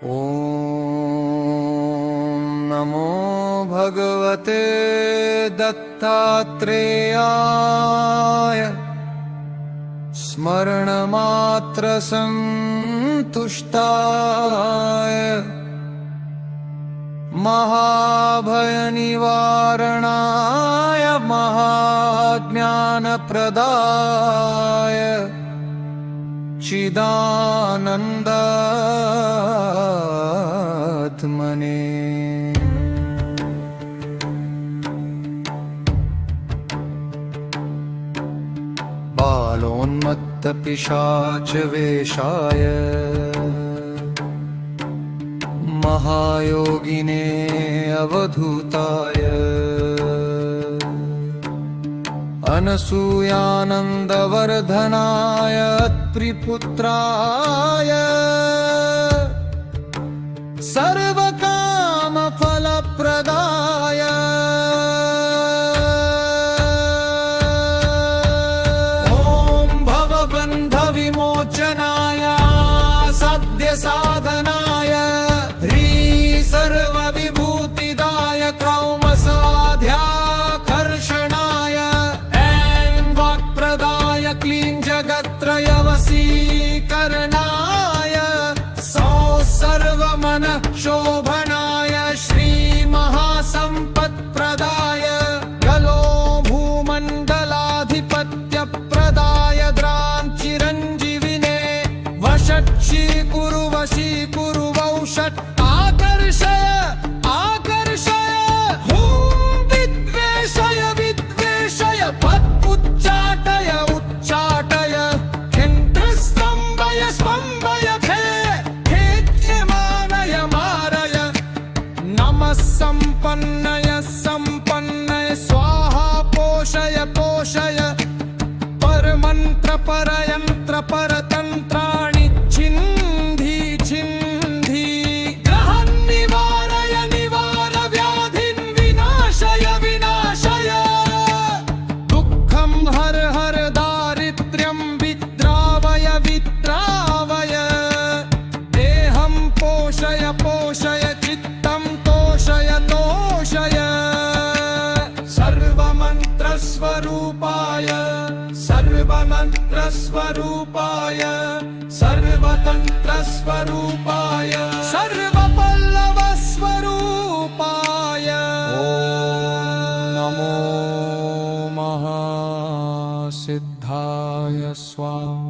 ॐ नमो भगवते दत्तात्रेयाय। स्मरणमात्रसन्तुष्टाय महाभयनिवारणाय महाज्ञानप्रदाय चिदानन्दात्मने। बालोन्मत्तपिशाचवेषाय महायोगिने अवधूताय अनसूयानन्दवर्धनाय त्रिपुत्राय सर्वकामफलप्रदाय ॐ भवबन्धविमोचनाय सद्यसाधनाय सर्वविभूतिदाय क्रौमसाध्याकर्षणाय वाक्प्रदाय क्लीनजगत्त्रयवशीकरणाय सर्वमनः शोभनाय श्रीमहासम्पत्प्रदाय गलो भूमण्डलाधिपत्यप्रदाय द्राञ्चिरञ्जीविने वषट्शीकुरु वशीकुरु वौषट् आकर्षय आकर्षय हुं विद्वेषय विद्वेषय उच्चाटय उच्चाटय खिन्त्रस्तम्भय स्तम्भय खेच्यमानय मारय नमः सम्पन्नय सम्पन्नय स्वाहा पोषय पोषय परमन्त्र परयन्त्र परतन्त्राणि छिन्धि छिन्धि ग्रहं निवारय निवार व्याधिं विनाशय विनाशय दुःखं हर हर दारिद्र्यं विद्रावय विद्रावय देहं पोषय पोषय चित्तं तोषय तोषय सर्वमन्त्रस्वरूपाय सर्वमन्त्रस्वरूपाय सर्वतन्त्रस्वरूपाय सर्वपल्लवस्वरूपाय ॐ नमो महासिद्धाय स्वाहा।